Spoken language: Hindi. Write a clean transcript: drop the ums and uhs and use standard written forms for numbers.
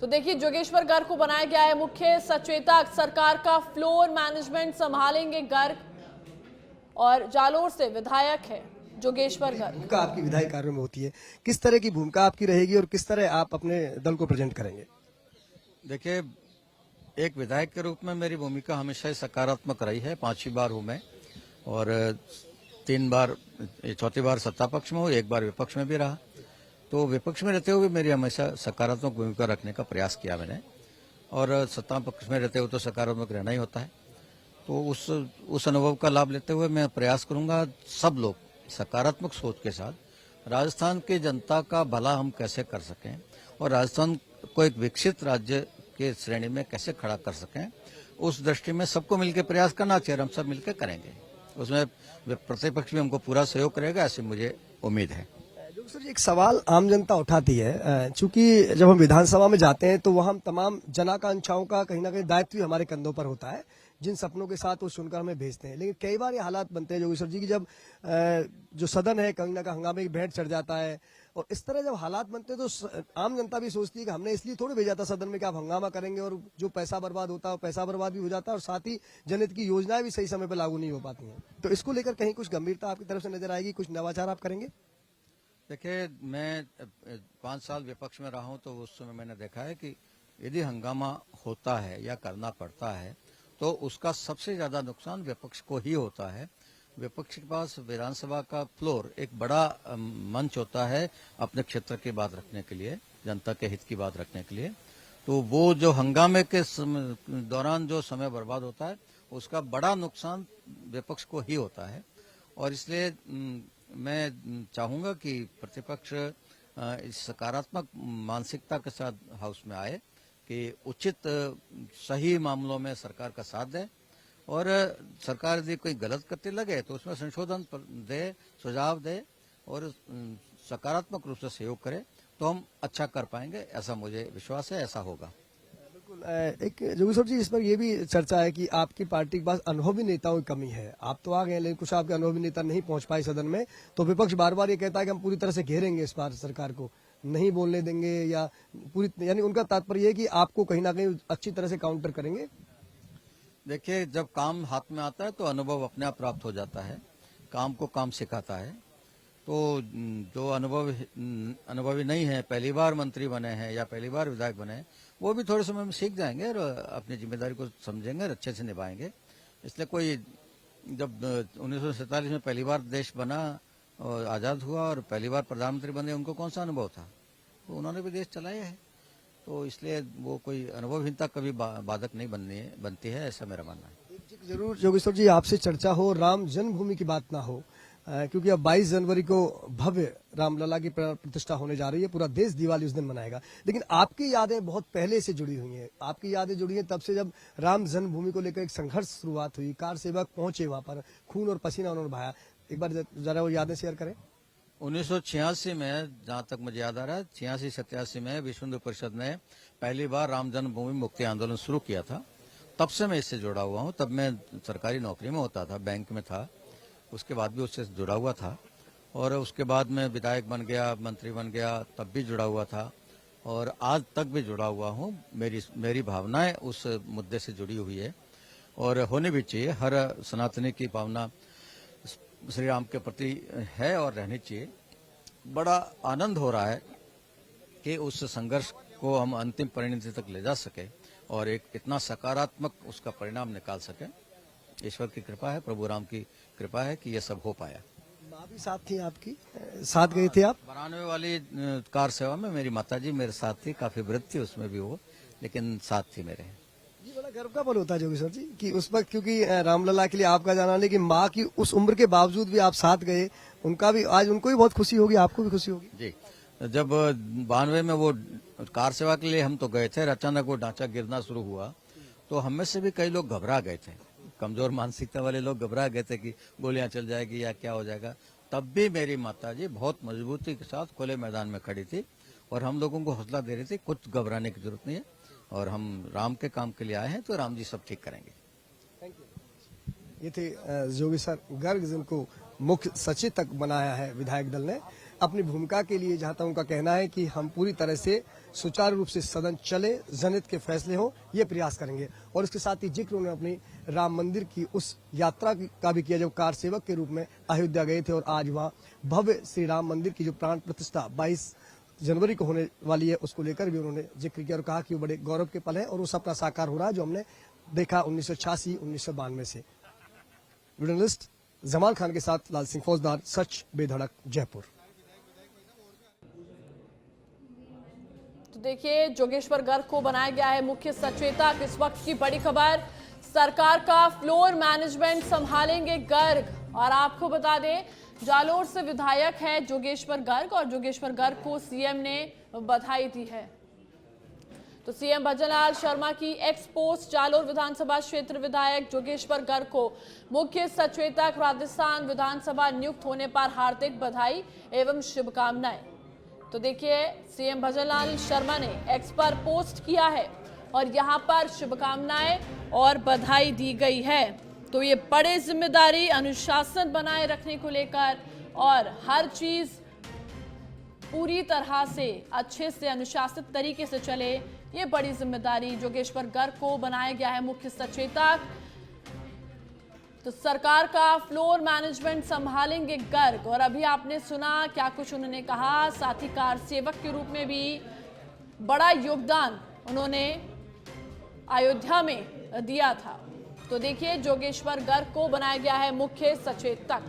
तो देखिए, जोगेश्वर गर्ग को बनाया गया है मुख्य सचेतक। सरकार का फ्लोर मैनेजमेंट संभालेंगे गर्ग और जालोर से विधायक है जोगेश्वर गर्ग। भूमिका आपकी विधायी कार्यों में होती है, किस तरह की भूमिका आपकी रहेगी और किस तरह आप अपने दल को प्रेजेंट करेंगे? देखिए, एक विधायक के रूप में मेरी भूमिका हमेशा ही सकारात्मक रही है। 5वीं बार हूं मैं और 3 बार, चौथी बार सत्ता पक्ष में हूँ, 1 बार विपक्ष में भी रहा। तो विपक्ष में रहते हुए मेरी हमेशा सकारात्मक भूमिका रखने का प्रयास किया मैंने, और सत्ता पक्ष में रहते हुए तो सकारात्मक रहना ही होता है। तो उस अनुभव का लाभ लेते हुए मैं प्रयास करूंगा सब लोग सकारात्मक सोच के साथ राजस्थान की जनता का भला हम कैसे कर सकें और राजस्थान को एक विकसित राज्य के श्रेणी में कैसे खड़ा कर सकें, उस दृष्टि में सबको मिलकर प्रयास करना चाहिए। हम सब मिलकर करेंगे, उसमें प्रतिपक्ष भी हमको पूरा सहयोग करेगा, ऐसी मुझे उम्मीद है। सर जी, एक सवाल आम जनता उठाती है, चूंकि जब हम विधानसभा में जाते हैं तो वह हम तमाम जनाकांक्षाओं का कहीं ना कहीं दायित्व हमारे कंधों पर होता है, जिन सपनों के साथ वो सुनकर हमें भेजते हैं। लेकिन कई बार ये हालात बनते हैं जोगेश्वर जी की जब जो सदन है कहीं ना कहीं हंगामे की भेंट चढ़ जाता है, और इस तरह जब हालात बनते हैं तो आम जनता भी सोचती है कि हमने इसलिए थोड़ी भेजा था सदन में कि आप हंगामा करेंगे, और जो पैसा बर्बाद होता है पैसा बर्बाद भी हो जाता है और साथ ही जनहित की योजनाएं भी सही समय पर लागू नहीं हो पाती हैं। तो इसको लेकर कहीं कुछ गंभीरता आपकी तरफ से नजर आएगी, कुछ नवाचार आप करेंगे? देखिए, मैं 5 साल विपक्ष में रहा हूं, तो उस समय मैंने देखा है कि यदि हंगामा होता है या करना पड़ता है तो उसका सबसे ज्यादा नुकसान विपक्ष को ही होता है। विपक्ष के पास विधानसभा का फ्लोर एक बड़ा मंच होता है अपने क्षेत्र की बात रखने के लिए, जनता के हित की बात रखने के लिए। तो वो जो हंगामे के दौरान जो समय बर्बाद होता है उसका बड़ा नुकसान विपक्ष को ही होता है। और इसलिए मैं चाहूंगा कि प्रतिपक्ष इस सकारात्मक मानसिकता के साथ हाउस में आए कि उचित सही मामलों में सरकार का साथ दे, और सरकार यदि कोई गलत करते लगे तो उसमें संशोधन दे, सुझाव दे और सकारात्मक रूप से सहयोग करे, तो हम अच्छा कर पाएंगे, ऐसा मुझे विश्वास है, ऐसा होगा। एक जोगेश्वर जी, इस पर यह भी चर्चा है कि आपकी पार्टी के पास अनुभवी नेताओं की कमी है। आप तो आ गए लेकिन कुछ आपके अनुभवी नेता नहीं पहुंच पाए सदन में, तो विपक्ष बार बार ये कहता है कि हम पूरी तरह से घेरेंगे इस बार सरकार को, नहीं बोलने देंगे, या पूरी, यानी उनका तात्पर्य है कि आपको कहीं ना कहीं अच्छी तरह से काउंटर करेंगे। देखिए, जब काम हाथ में आता है तो अनुभव अपने आप प्राप्त हो जाता है, काम को काम सिखाता है। तो जो अनुभवी नहीं है, पहली बार मंत्री बने हैं या पहली बार विधायक बने हैं, वो भी थोड़े समय में सीख जाएंगे और अपनी जिम्मेदारी को समझेंगे और अच्छे से निभाएंगे। इसलिए कोई, जब 1947 में पहली बार देश बना और आजाद हुआ और पहली बार प्रधानमंत्री बने, उनको कौन सा अनुभव था? तो उन्होंने भी देश चलाया है। तो इसलिए वो कोई अनुभवहीनता कभी बाधक नहीं बनती है, ऐसा मेरा मानना है। जरूर जोगेश्वर जी, आपसे चर्चा हो, राम जन्मभूमि की बात ना हो, क्योंकि अब 22 जनवरी को भव्य रामलला की प्रतिष्ठा होने जा रही है, पूरा देश दिवाली उस दिन मनाएगा। लेकिन आपकी यादें बहुत पहले से जुड़ी हुई हैं, आपकी यादें जुड़ी हैं तब से जब राम जन्मभूमि को लेकर एक संघर्ष शुरुआत हुई, कार सेवक पहुंचे वहां पर, खून और पसीना उन्होंने बहाया। एक बार जरा वो यादें शेयर करें। 1986 में, जहां तक मुझे याद आ रहा है, 86-87 में विश्व हिंदू परिषद ने पहली बार राम जन्मभूमि मुक्ति आंदोलन शुरू किया था। तब से मैं इससे जुड़ा हुआ हूं। तब मैं सरकारी नौकरी में होता था, बैंक में था, उसके बाद भी उससे जुड़ा हुआ था, और उसके बाद मैं विधायक बन गया, मंत्री बन गया, तब भी जुड़ा हुआ था, और आज तक भी जुड़ा हुआ हूं। मेरी भावनाएं उस मुद्दे से जुड़ी हुई है और होनी भी चाहिए। हर सनातनी की भावना श्री राम के प्रति है और रहनी चाहिए। बड़ा आनंद हो रहा है कि उस संघर्ष को हम अंतिम परिणति तक ले जा सके और एक इतना सकारात्मक उसका परिणाम निकाल सके। ईश्वर की कृपा है, प्रभु राम की कृपा है कि यह सब हो पाया। माँ भी साथ थी आपकी, साथ गए थे आप? 92 वाली कार सेवा में मेरी माताजी मेरे साथ थी, काफी वृद्ध थी उसमें भी वो, लेकिन साथ थी मेरे। ये बड़ा गर्व का पल होता है जोगेश्वर जी कि उस वक्त, क्योंकि रामलला के लिए आपका जाना, लेकिन माँ की उस उम्र के बावजूद भी आप साथ गए, उनका भी, आज उनको भी बहुत खुशी होगी, आपको भी खुशी होगी। जी, जब 92 में वो कार सेवा के लिए हम तो गए थे, अचानक वो ढांचा गिरना शुरू हुआ तो हम में से भी कई लोग घबरा गए थे, कमजोर मानसिकता वाले लोग घबरा गए थे कि गोलियां चल जाएगी या क्या हो जाएगा। तब भी मेरी माताजी बहुत मजबूती के साथ खुले मैदान में खड़ी थी और हम लोगों को हौसला दे रही थी, कुछ घबराने की जरूरत नहीं है और हम राम के काम के लिए आए हैं तो राम जी सब ठीक करेंगे। Thank you. ये थे जोगेश्वर गर्ग, जिनको मुख्य सचेतक बनाया है विधायक दल ने। अपनी भूमिका के लिए जहां तक उनका कहना है कि हम पूरी तरह से सुचारू रूप से सदन चले, जनहित के फैसले हों, ये प्रयास करेंगे। और इसके साथ ही जिक्र उन्होंने अपनी राम मंदिर की उस यात्रा का भी किया जब कार सेवक के रूप में अयोध्या गए थे और आज वहां भव्य श्री राम मंदिर की जो प्राण प्रतिष्ठा 22 जनवरी को होने वाली है उसको लेकर भी उन्होंने जिक्र किया और कहा कि वो बड़े गौरव के पल है और वो सपना साकार हो रहा है जो हमने देखा 1986-1992 से। जर्नलिस्ट जमाल खान के साथ लाल सिंह फौजदार, सच बेधड़क, जयपुर। तो देखिए, जोगेश्वर गर्ग को बनाया गया है मुख्य सचेतक। इस वक्त की बड़ी खबर, सरकार का फ्लोर मैनेजमेंट संभालेंगे गर्ग। और आपको बता दें, जालोर से विधायक है जोगेश्वर गर्ग और जोगेश्वर गर्ग को सीएम ने बधाई दी है। तो सीएम भजनलाल शर्मा की एक्स पोस्ट, जालोर विधानसभा क्षेत्र विधायक जोगेश्वर गर्ग को मुख्य सचेतक राजस्थान विधानसभा नियुक्त होने पर हार्दिक बधाई एवं शुभकामनाएं। तो देखिए, सीएम भजनलाल शर्मा ने एक्स पर पोस्ट किया है और यहां पर शुभकामनाएं और बधाई दी गई है। तो ये बड़ी जिम्मेदारी, अनुशासन बनाए रखने को लेकर और हर चीज पूरी तरह से अच्छे से अनुशासित तरीके से चले, ये बड़ी जिम्मेदारी जोगेश्वर गर्ग को बनाया गया है मुख्य सचेतक। तो सरकार का फ्लोर मैनेजमेंट संभालेंगे गर्ग। और अभी आपने सुना क्या कुछ उन्होंने कहा, साथ ही कार सेवक के रूप में भी बड़ा योगदान उन्होंने अयोध्या में दिया था। तो देखिए, जोगेश्वर गर्ग को बनाया गया है मुख्य सचेतक।